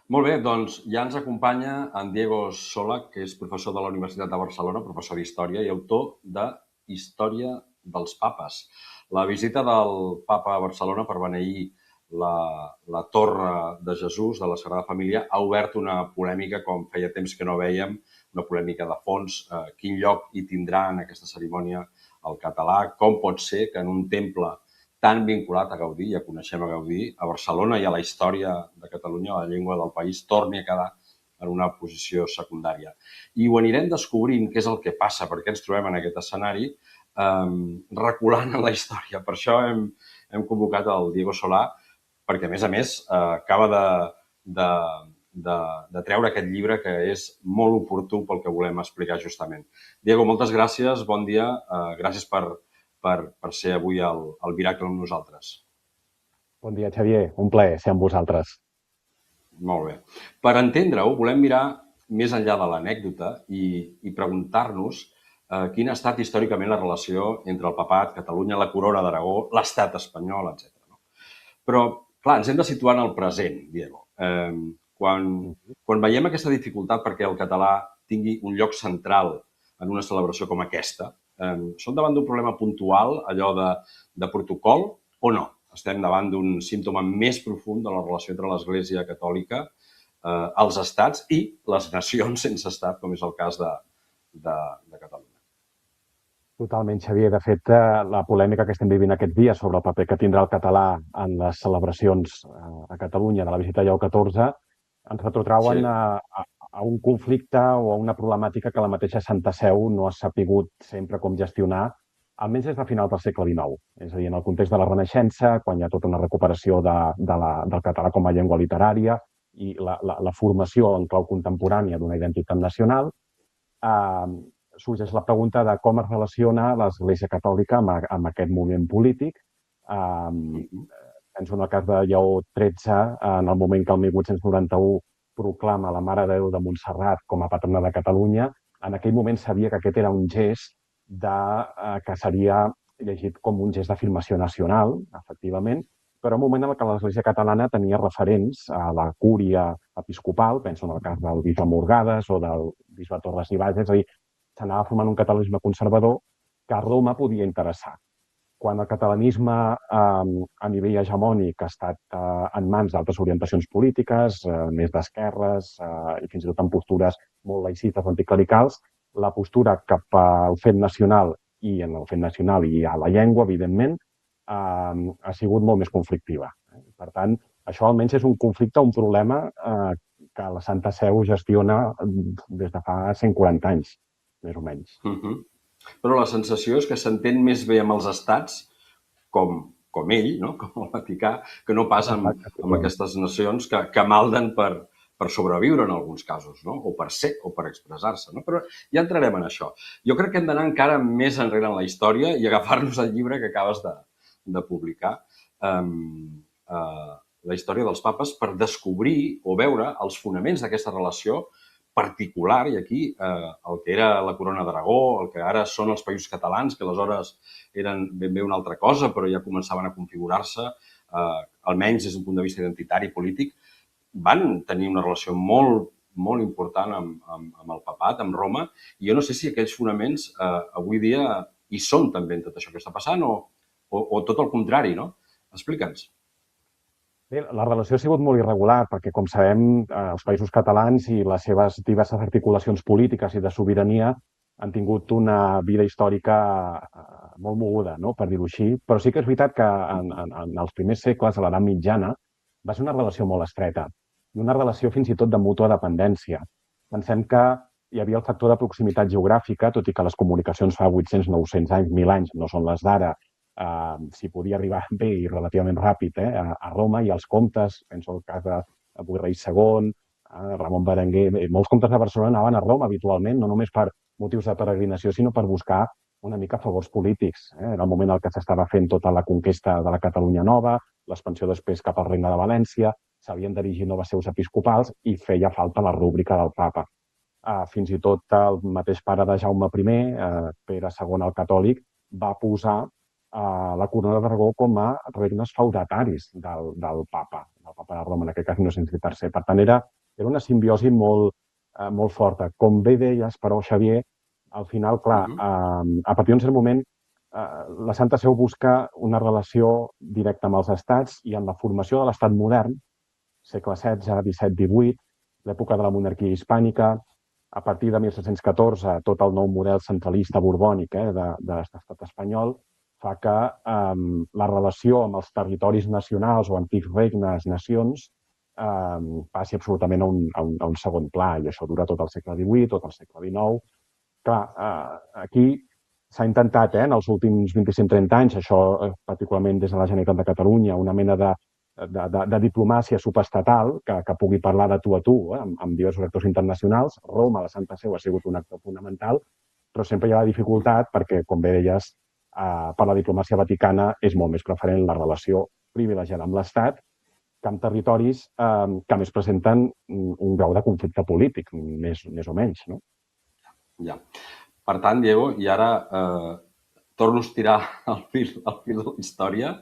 Molt bé, doncs ja ens acompanya en Diego Sola, que és professor de la Universitat de Barcelona, professor d'Història i autor de Història dels Papes. La visita del Papa a Barcelona per beneir la Torre de Jesús de la Sagrada Família ha obert una polèmica com feia temps que no vèiem, una polèmica de fons. Quin lloc hi tindrà en aquesta cerimònia el català? Com pot ser que en un temple tan vinculat a Gaudí, ja coneixem a Gaudí, a Barcelona i a la història de Catalunya, la llengua del país, torni a quedar en una posició secundària. I ho anirem descobrint què és el que passa, per què ens trobem en aquest escenari, reculant en la història. Per això hem convocat el Diego Solà, perquè, a més, acaba de treure aquest llibre que és molt oportú pel que volem explicar justament. Diego, moltes gràcies, bon dia, gràcies per ser avui al Miracle amb nosaltres. Bon dia, Xavier. Un plaer ser amb vosaltres. Molt bé. Per entendre-ho, volem mirar més enllà de l'anècdota i preguntar-nos quina ha estat històricament la relació entre el papat, Catalunya, la corona d'Aragó, l'estat espanyol, etc. Però, clar, ens hem de situar en el present, Diego. Quan veiem aquesta dificultat perquè el català tingui un lloc central en una celebració com aquesta, som davant d'un problema puntual, allò de protocol, o no? Estem davant d'un símptoma més profund de la relació entre l'Església Catòlica, els estats i les nacions sense estat, com és el cas de Catalunya. Totalment, Xavier. De fet, la polèmica que estem vivint aquests dies sobre el paper que tindrà el català en les celebracions a Catalunya de la visita Lleó XIV ens retrotrauen a un conflicte o a una problemàtica que la mateixa Santa Seu no ha sapigut sempre com gestionar, almenys des de final del segle XIX. És a dir, en el context de la Renaixença, quan hi ha tota una recuperació del català com a llengua literària i la formació en clau contemporània d'una identitat nacional, sorgeix la pregunta de com es relaciona l'Església Catòlica amb aquest moment polític. Penso en el cas de Lleó XIII, en el moment que el 1891 proclama la Mare de Déu de Montserrat com a patrona de Catalunya. En aquell moment sabia que aquest era un gest que seria llegit com un gest d'afirmació nacional, efectivament, però en un moment en què l'Església catalana tenia referents a la cúria episcopal, penso en el cas del bisbe Morgades o del bisbe Torres i Bages, és a dir, s'anava formant un catalanisme conservador que a Roma podia interessar. Quan el catalanisme a nivell hegemònic ha estat en mans d'altres orientacions polítiques, més d'esquerres i fins i tot en postures molt laïcistes o anticlericals, la postura cap al fet nacional i en el fet nacional i a la llengua, evidentment, ha sigut molt més conflictiva. Per tant, això almenys és un conflicte, un problema que la Santa Seu gestiona des de fa 140 anys, més o menys. Però la sensació és que s'entén més bé amb els estats, com ell, no? Com el Vaticà, que no pas amb aquestes nacions que malden per sobreviure en alguns casos, no? O per ser, o per expressar-se, no? Però ja entrarem en això. Jo crec que hem d'anar encara més enrere en la història i agafar-nos el llibre que acabes de publicar, la història dels papes, per descobrir o veure els fonaments d'aquesta relació particular, i aquí el que era la corona d'Aragó, el que ara són els països catalans, que aleshores eren ben bé una altra cosa, però ja començaven a configurar-se, almenys des d'un punt de vista identitari i polític, van tenir una relació molt, molt important amb el papat, amb Roma, i jo no sé si aquells fonaments avui dia hi són també en tot això que està passant o tot el contrari, no? Explica'ns. Bé, la relació ha sigut molt irregular perquè, com sabem, els països catalans i les seves diverses articulacions polítiques i de sobirania han tingut una vida històrica molt moguda, no? Per dir-ho així. Però sí que és veritat que en els primers segles, a l'edat mitjana, va ser una relació molt estreta i una relació fins i tot de mútua dependència. Pensem que hi havia el factor de proximitat geogràfica, tot i que les comunicacions fa 800, 900 anys, 1.000 anys, no són les d'ara, s'hi podia arribar bé i relativament ràpid a Roma, i els comtes, penso el cas de Boirrey II, Ramon Berenguer, molts comtes de Barcelona anaven a Roma habitualment, no només per motius de peregrinació, sinó per buscar una mica favors polítics. Era el moment en què s'estava fent tota la conquesta de la Catalunya Nova, l'expansió després cap al Regne de València, s'havien d'erigir noves seus episcopals i feia falta la rúbrica del papa. Fins i tot el mateix pare de Jaume I, Pere II el Catòlic, va posar la corona d'Aragó com a regnes feudataris del papa de Roma, en aquest cas Innocenci III. Per tant, era Era una simbiosi molt forta. Com bé deies, però, Xavier, al final, clar, a partir d'un cert moment, la Santa Seu busca una relació directa amb els estats i en la formació de l'estat modern, segle XVI, XVII, XVIII, l'època de la monarquia hispànica, a partir de 1714, tot el nou model centralista borbònic de l'estat espanyol fa que la relació amb els territoris nacionals o antics regnes, nacions, passi absolutament a un segon pla, i això dura tot el segle XVIII, tot el segle XIX. Clar, aquí s'ha intentat, en els últims 25-30 anys, això particularment des de la Generalitat de Catalunya, una mena de diplomàcia subestatal que pugui parlar de tu a tu amb diversos actors internacionals. Roma, la Santa Seu, ha sigut un actor fonamental, però sempre hi ha la dificultat perquè, com bé deies, per la diplomàcia vaticana és molt més preferent la relació privilegiada amb l'Estat que amb territoris que més presenten un grau de conflicte polític, més o menys, no? Ja. Per tant, Diego, i ara torno a estirar el fil de la història,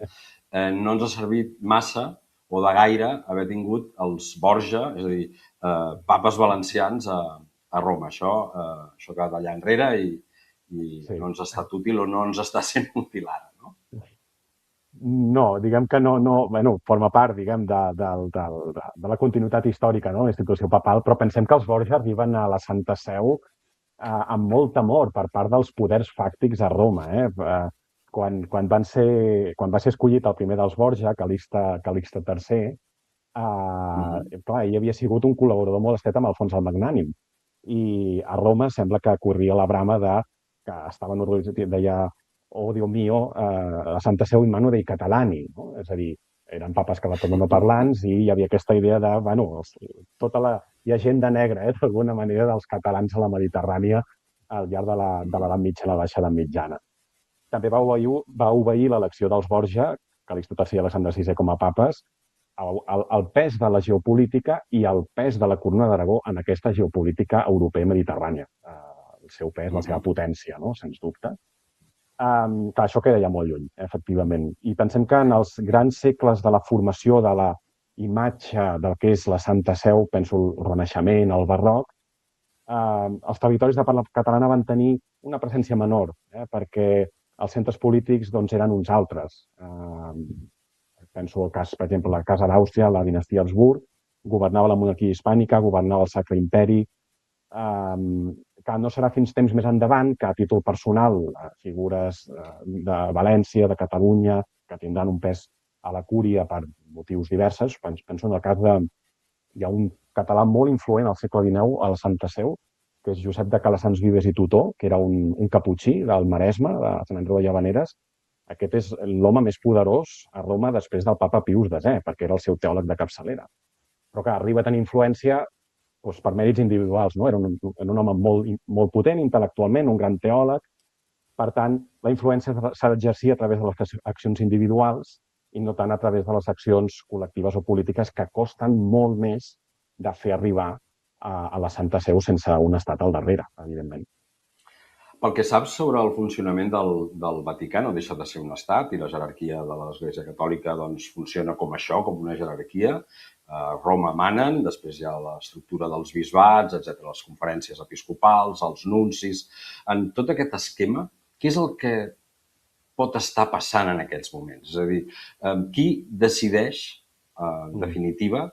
no ens ha servit massa o de gaire haver tingut els Borja, és a dir, papes valencians a Roma. Això ha quedat allà enrere i no ens ha estat útil o no ens està sent útil ara, no? No, diguem que no, bueno, forma part, diguem, de la continuïtat històrica, no?, la institució papal, però pensem que els Borja arriben a la Santa Seu amb molt temor per part dels poders fàctics a Roma. Quan va ser escollit el primer dels Borja, Calixte III, clar, ell havia sigut un col·laborador molt estret amb Alfons el Magnànim. I a Roma sembla que corria la brama que estaven organitzats, deia, oh, Déu mío, la Santa Seu in mano dei catalani, no? És a dir, eren papes catalanoparlants i hi havia aquesta idea de, bueno, tota la llegenda negra, d'alguna manera, dels catalans a la Mediterrània al llarg de l'edat mitja i la baixa edat mitjana. També va obeir l'elecció dels Borja, Calixte III i Alexandre VI com a papes, el pes de la geopolítica i el pes de la Corona d'Aragó en aquesta geopolítica europea i mediterrània. El seu pes, la seva potència, no?, sens dubte. Clar, això queda ja molt lluny, efectivament. I pensem que en els grans segles de la formació de la imatge del que és la Santa Seu, penso el Renaixement, el Barroc, els territoris de parla catalana van tenir una presència menor, perquè els centres polítics eren uns altres. Penso el cas, per exemple, la Casa d'Àustria, la dinastia Habsburg, governava la monarquia hispànica, governava el Sacre Imperi. Que no serà fins temps més endavant que a títol personal figures de València, de Catalunya, que tindran un pes a la cúria per motius diversos. Penso en el cas hi ha un català molt influent al segle XIX a la Santa Seu, que és Josep de Calassanç Vives i Tutó, que era un caputxí del Maresme, de Sant Andreu de Llavaneres. Aquest és l'home més poderós a Roma després del papa Pius X, perquè era el seu teòleg de capçalera. Però que arriba a tenir influència per mèrits individuals, no? Era un home molt potent intel·lectualment, un gran teòleg. Per tant, la influència s'ha d'exercir a través de les accions individuals i no tant a través de les accions col·lectives o polítiques que costen molt més de fer arribar a la Santa Seu sense un estat al darrere, evidentment. Pel que saps sobre el funcionament del Vaticà, no deixa de ser un estat i la jerarquia de l'Església Catòlica funciona com això, com una jerarquia. Roma manen, després hi ha l'estructura dels bisbats, etc., les conferències episcopals, els nuncis. En tot aquest esquema, què és el que pot estar passant en aquests moments? És a dir, qui decideix, en definitiva,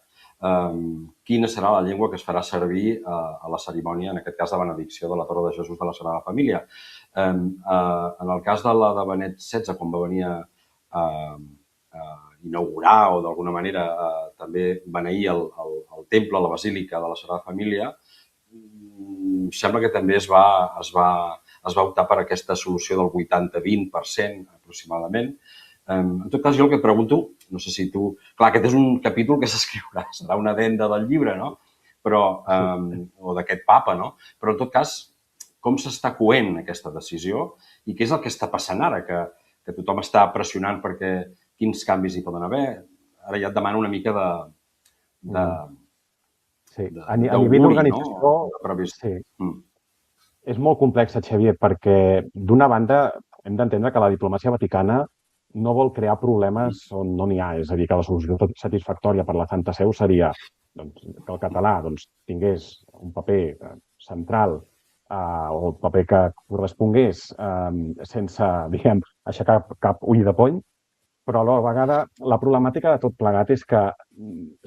quina serà la llengua que es farà servir a la cerimònia, en aquest cas de benedicció de la Torre de Jesús de la Sagrada Família? En el cas de la de Benet XVI, quan va venir a inaugurar o d'alguna manera també beneir el temple, la basílica de la Sagrada Família, sembla que també es va optar per aquesta solució del 80-20% aproximadament. En tot cas, jo el que et pregunto, no sé si tu... Clar, aquest és un capítol que s'escriurà, serà una addenda del llibre, no? O d'aquest papa, no? Però en tot cas, com s'està coent aquesta decisió i què és el que està passant ara, que tothom està pressionant perquè quins canvis hi poden haver? Ara ja et demano una mica a nivell d'organització, sí. És molt complex, Xavier, perquè d'una banda hem d'entendre que la diplomàcia vaticana no vol crear problemes on no n'hi ha. És a dir, que la solució satisfactòria per la Santa Seu seria que el català tingués un paper central o el paper que correspongués sense, diguem, aixecar cap ull de pony, però a la vegada la problemàtica de tot plegat és que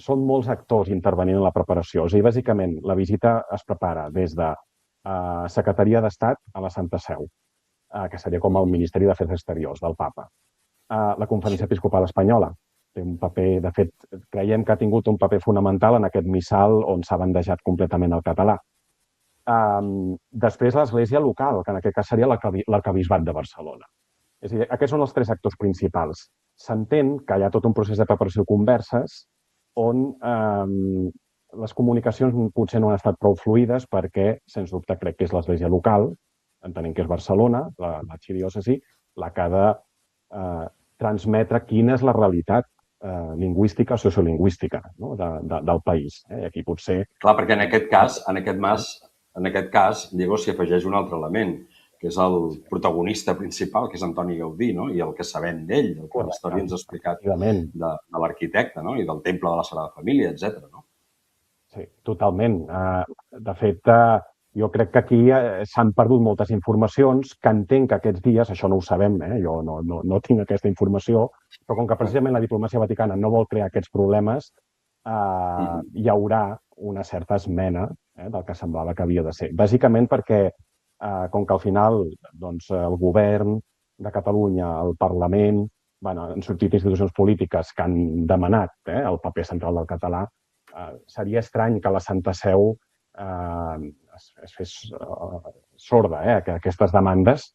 són molts actors intervenint en la preparació. O sigui, bàsicament, la visita es prepara des de Secretaria d'Estat a la Santa Seu, que seria com el Ministeri d'Afers Exteriors del Papa. La Conferència Episcopal Espanyola té un paper, de fet, creiem que ha tingut un paper fonamental en aquest missal on s'ha bandejat completament el català. Després l'Església local, que en aquest cas seria l'Arquebisbat de Barcelona. És a dir, aquests són els tres actors principals. S'entén que hi ha tot un procés de preparació i converses on les comunicacions potser no han estat prou fluides perquè, sens dubte, crec que és l'Església local, entenent que és Barcelona, l'arxidiòcesi, la que ha de transmetre quina és la realitat lingüística o sociolingüística del país. I aquí potser... Clar, perquè en aquest cas, Diego, s'hi afegeix un altre element, que és el protagonista principal, que és Antoni Gaudí, no? I el que sabem d'ell, el que la història ens ha explicat de l'arquitecte, no? I del Temple de la Sagrada Família, etc. No? Sí, totalment. De fet, jo crec que aquí s'han perdut moltes informacions que entenc que aquests dies, això no ho sabem, jo no tinc aquesta informació, però com que precisament la diplomàcia vaticana no vol crear aquests problemes, hi haurà una certa esmena del que semblava que havia de ser. Bàsicament perquè, com que al final el govern de Catalunya, el Parlament, han sortit institucions polítiques que han demanat el paper central del català, seria estrany que la Santa Seu es fes sorda a aquestes demandes.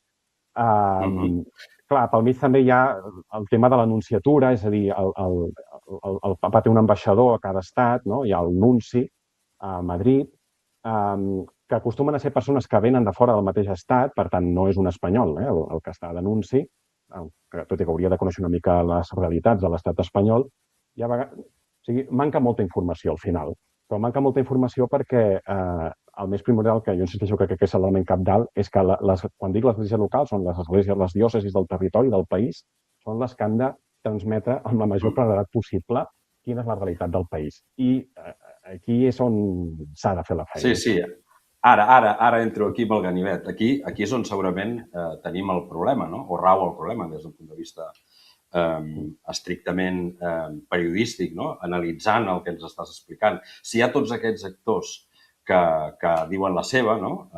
Clar, pel mig també hi ha el tema de l'anunciatura, és a dir, el papa té un ambaixador a cada estat, hi ha el nunci a Madrid, que acostumen a ser persones que venen de fora del mateix estat, per tant, no és un espanyol el que està d'anunci, tot i que hauria de conèixer una mica les realitats de l'estat espanyol. O sigui, manca molta informació al final, però manca molta informació perquè el més primordial, que jo insisteixo que és l'element cabdal, és que quan dic l'església local, són les esglésies, les diòcesis del territori, del país, són les que han de transmetre amb la major claredat possible quina és la realitat del país. I aquí és on s'ha de fer la feina. Sí. Ara entro aquí amb el ganivet. Aquí és on segurament tenim el problema, no? O rau el problema des del punt de vista estrictament periodístic, no? Analitzant el que ens estàs explicant. Si hi ha tots aquests actors que diuen la seva, no?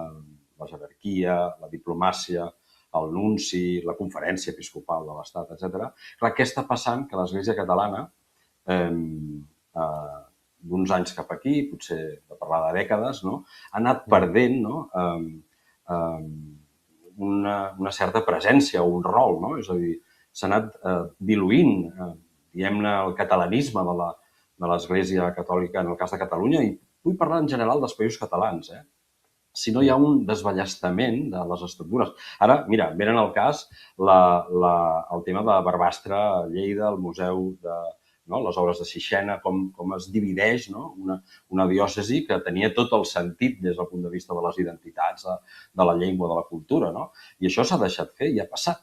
La jerarquia, la diplomàcia, el nunci, la conferència episcopal de l'Estat, etc. Clar, què està passant? Que l'Església catalana d'uns anys cap aquí, potser de parlar de dècades, ha anat perdent una certa presència o un rol. És a dir, s'ha anat diluint, diguem-ne, el catalanisme de l'Església Catòlica en el cas de Catalunya, i vull parlar en general dels països catalans, si no hi ha un desballestament de les estructures. Ara, mira, venen al cas el tema de Barbastre, Lleida, el museu de les obres de Sixena, com es divideix una diòcesi que tenia tot el sentit des del punt de vista de les identitats, de la llengua, de la cultura. I això s'ha deixat fer i ha passat.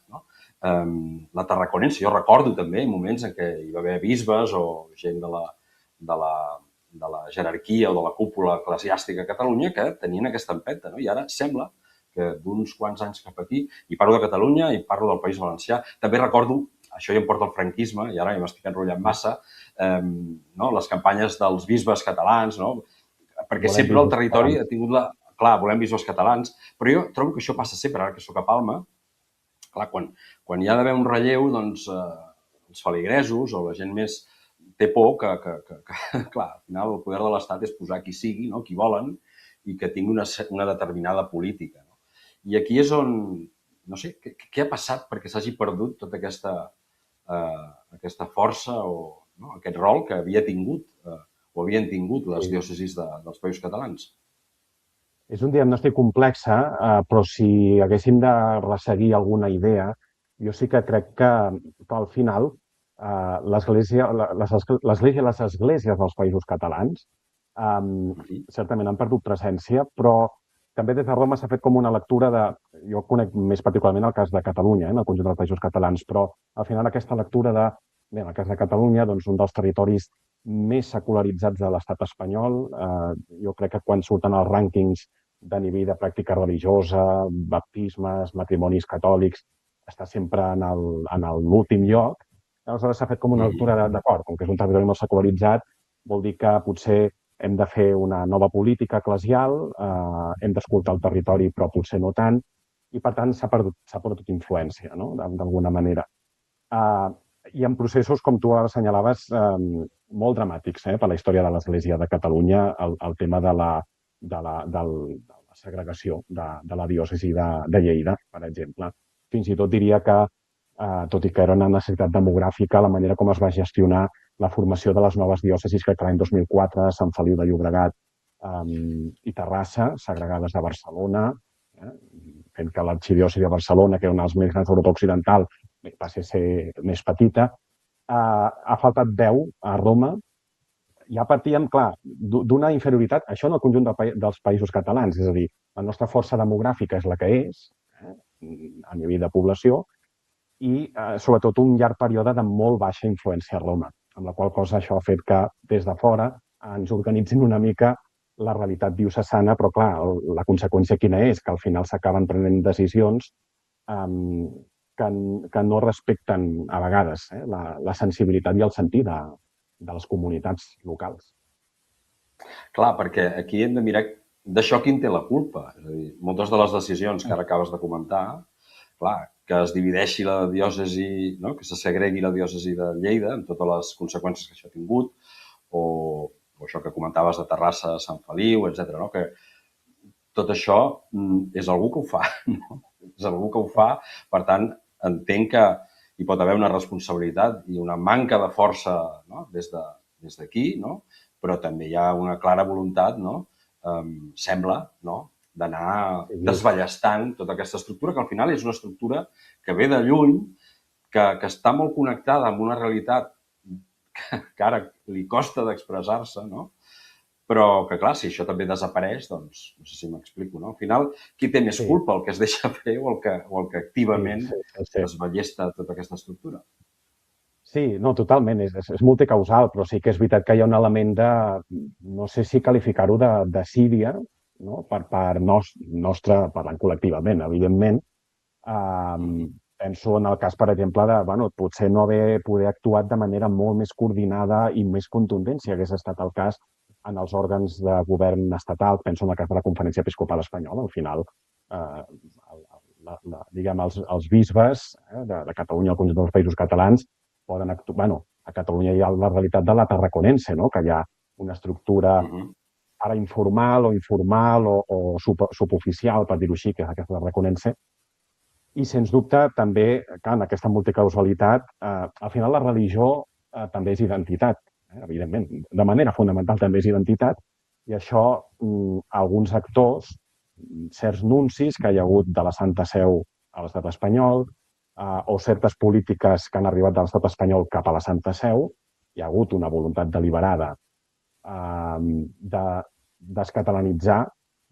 La Tarraconense, jo recordo també moments en què hi va haver bisbes o gent de la jerarquia o de la cúpula eclesiàstica a Catalunya que tenien aquesta empenta. I ara sembla que d'uns quants anys cap aquí, i parlo de Catalunya i parlo del País Valencià, també recordo, això ja em porta al franquisme, i ara ja m'estic enrotllant massa, les campanyes dels bisbes catalans, perquè sempre el territori ha tingut Clar, volem bisbes catalans, però jo trobo que això passa sempre, ara que soc a Palma. Clar, quan hi ha d'haver un relleu, doncs els feligresos o la gent més té por que clar, al final el poder de l'Estat és posar qui sigui, qui volen, i que tingui una determinada política. I aquí és on, no sé, què ha passat perquè s'hagi perdut tota aquesta força o aquest rol que havia tingut o havien tingut les diòcesis dels països catalans? És un diagnòstic complex, però si haguéssim de resseguir alguna idea, jo sí que crec que al final l'Església i les esglésies dels països catalans certament han perdut presència, però també des de Roma s'ha fet com una lectura de... Jo conec més particularment el cas de Catalunya, en el conjunt dels països catalans, però al final aquesta lectura de, bé, en el cas de Catalunya, doncs un dels territoris més secularitzats de l'estat espanyol. Jo crec que quan surten els rànquings de nivell de pràctica religiosa, baptismes, matrimonis catòlics, està sempre en l'últim lloc. Aleshores s'ha fet com una lectura d'acord, com que és un territori molt secularitzat, vol dir que potser hem de fer una nova política eclesial, hem d'escoltar el territori però potser no tant, i per tant s'ha perdut influència, no? D'alguna manera. Hi ha processos, com tu ara assenyalaves, molt dramàtics per la història de l'Església de Catalunya, el tema de la segregació de la diòcesi de Lleida, per exemple. Fins i tot diria que, tot i que era una necessitat demogràfica, la manera com es va gestionar la formació de les noves diòcesis, crec que l'any 2004, Sant Feliu de Llobregat i Terrassa, segregades de Barcelona, fent que l'arxidiòcesi de Barcelona, que era una de les més grans d'Europa Occidental, passi a ser més petita. Ha faltat 10 a Roma. Ja partíem, clar, d'una inferioritat, això en el conjunt dels països catalans, és a dir, la nostra força demogràfica és la que és, a nivell de població, i sobretot un llarg període de molt baixa influència a Roma, amb la qual cosa això ha fet que des de fora ens organitzin una mica la realitat diocesana, però clar, la conseqüència quina és? Que al final s'acaben prenent decisions que no respecten a vegades la sensibilitat i el sentir de les comunitats locals. Clar, perquè aquí hem de mirar d'això qui en té la culpa. És a dir, moltes de les decisions que ara acabes de comentar, clar, que es divideixi la diòcesi, no? Que se segregui la diòcesi de Lleida, amb totes les conseqüències que això ha tingut, o això que comentaves de Terrassa, Sant Feliu, etc. No? Que tot això és algú que ho fa, no? És algú que ho fa, per tant, entenc que hi pot haver una responsabilitat i una manca de força, no? Des d'aquí, no? Però també hi ha una clara voluntat, no? Sembla, no? D'anar desballestant tota aquesta estructura, que al final és una estructura que ve de lluny, que està molt connectada amb una realitat que ara li costa d'expressar-se, no? Però que, clar, si això també desapareix, doncs, no sé si m'explico, no? Al final, qui té més culpa, el que es deixa fer o el que activament es ballesta tota aquesta estructura? Sí, no, totalment, és multicausal, però sí que és veritat que hi ha un element de, no sé si qualificar-ho de desídia, no? Per part nostra, parlant col·lectivament, evidentment. Penso en el cas, per exemple, de potser no poder actuat de manera molt més coordinada i més contundent, si hagués estat el cas en els òrgans de govern estatal. Penso en el cas de la Conferència Episcopal Espanyola. Al final, diguem, els bisbes de Catalunya, el conjunt dels països catalans, poden actuar. A Catalunya hi ha la realitat de la Tarraconense, no? Que hi ha una estructura ara informal o suboficial, per dir-ho així, que és aquesta Tarraconense. I, sens dubte, també, clar, en aquesta multicausalitat, al final la religió també és identitat, evidentment. De manera fonamental també és identitat, i això alguns actors, certs nuncis que hi ha hagut de la Santa Seu a l'estat espanyol, o certes polítiques que han arribat de l'estat espanyol cap a la Santa Seu, hi ha hagut una voluntat deliberada de descatalanitzar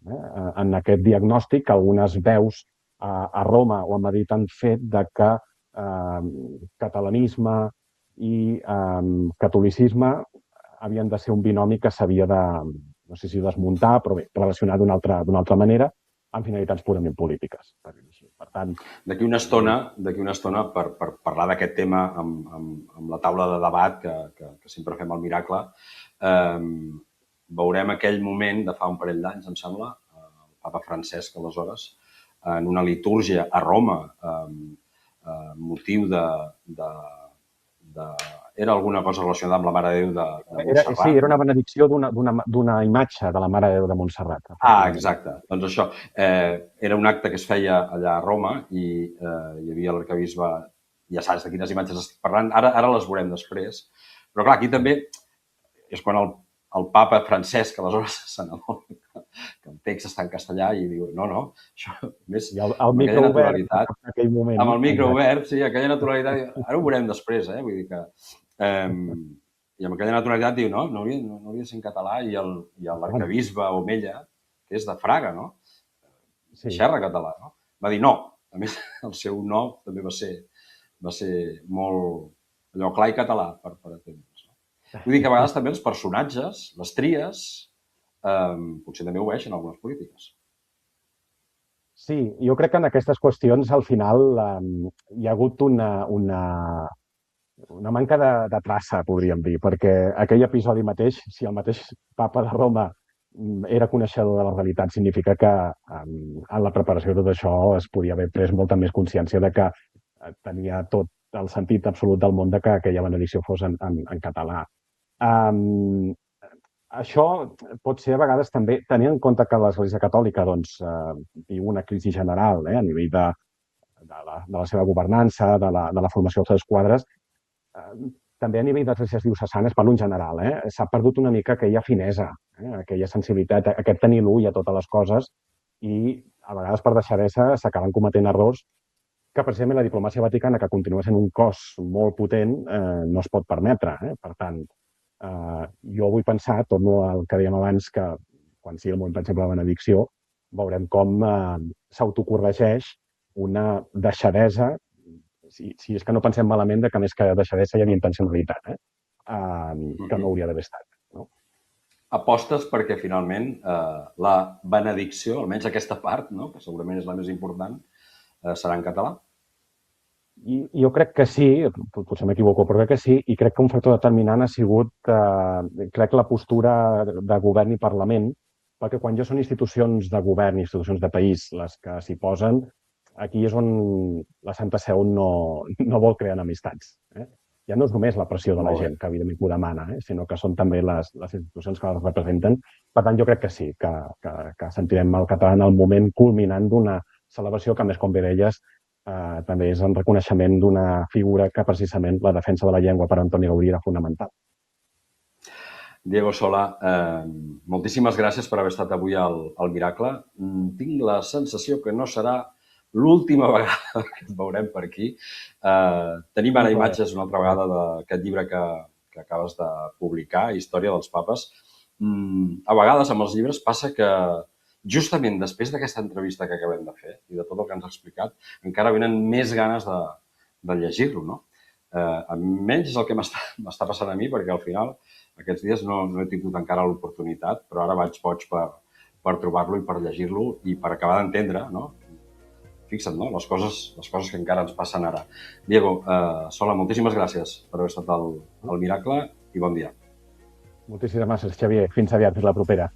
en aquest diagnòstic que algunes veus a Roma o a Madrid han fet de que catalanisme i catolicisme havien de ser un binomi que s'havia de, no sé si desmuntar, però bé, relacionar d'una altra manera, amb finalitats purament polítiques. Per tant... D'aquí una estona, per parlar d'aquest tema amb la taula de debat que sempre fem al Miracle, veurem aquell moment de fa un parell d'anys, em sembla, el papa Francesc, aleshores, en una litúrgia a Roma, motiu era alguna cosa relacionada amb la Mare de Déu de Montserrat. Sí, era una benedicció d'una imatge de la Mare de Déu de Montserrat. Exacte. Doncs això, era un acte que es feia allà a Roma i hi havia l'arquebisbe, ja saps de quines imatges estic parlant, ara les veurem després, però clar, aquí també és quan el papa Francesc, aleshores se n'adona que el text està en castellà i diu, no, això més amb aquella naturalitat. Amb el micro obert, sí, aquella naturalitat, ara ho veurem després, vull dir que... I amb aquella naturalitat diu, no hauria de ser en català, i l'arquebisbe Omella, que és de Fraga, no? Xerra català, no? Va dir no. A més, el seu no també va ser molt allò clar i català per atendre's. Vull dir que a vegades també els personatges, les tries, potser també obeeixen algunes polítiques. Sí, jo crec que en aquestes qüestions al final hi ha hagut una manca de traça, podríem dir, perquè aquell episodi mateix, si el mateix papa de Roma era coneixedor de la realitat, significa que en la preparació de tot això es podia haver pres molta més consciència de que tenia tot el sentit absolut del món de que aquella benedicció fos en català. Um, Això pot ser a vegades també, tenint en compte que l'Església Catòlica doncs, viu una crisi general a nivell de la seva governança, de la formació dels seus quadres, també a nivell d'esglésies diocesanes, parlo en general, s'ha perdut una mica aquella finesa, aquella sensibilitat, aquest tenir l'ull a totes les coses i a vegades per deixadesa s'acaben cometent errors que precisament la diplomàcia vaticana, que continua sent un cos molt potent, no es pot permetre. Per tant, jo vull pensar, torno al que dèiem abans, que quan sigui el moment, per exemple, de benedicció, veurem com s'autocorregeix una deixadesa, si és que no pensem malament de que més que deixadesa hi havia intencionalitat, que no hauria d'haver estat. No? Apostes perquè finalment la benedicció, almenys aquesta part, no? Que segurament és la més important, serà en català? Jo crec que sí, potser m'equivoco, però crec que sí, i crec que un factor determinant ha sigut, crec, la postura de govern i Parlament, perquè quan ja són institucions de govern, institucions de país, les que s'hi posen, aquí és on la Santa Seu no vol crear enemistats. Ja no és només la pressió de la gent, que evidentment ho demana, sinó que són també les institucions que les representen. Per tant, jo crec que sí, que sentirem el català en el moment culminant d'una celebració que, a més, com bé deies, també és en reconeixement d'una figura que precisament la defensa de la llengua per Antoni Gaudí era fonamental. Diego Solà, moltíssimes gràcies per haver estat avui al Miracle. Tinc la sensació que no serà l'última vegada que et veurem per aquí. Tenim ara imatges una altra vegada d'aquest llibre que acabes de publicar, Història dels papes. A vegades amb els llibres passa que justament després d'aquesta entrevista que acabem de fer i de tot el que ens ha explicat, encara venen més ganes de llegir-lo, no? Almenys és el que m'està passant a mi, perquè al final aquests dies no he tingut encara l'oportunitat, però ara vaig boig per trobar-lo i per llegir-lo i per acabar d'entendre, no? Fixa't, no? Les coses que encara ens passen ara. Diego, Solà, moltíssimes gràcies per haver estat al Miracle i bon dia. Moltíssimes gràcies, Xavier. Fins aviat, fins la propera.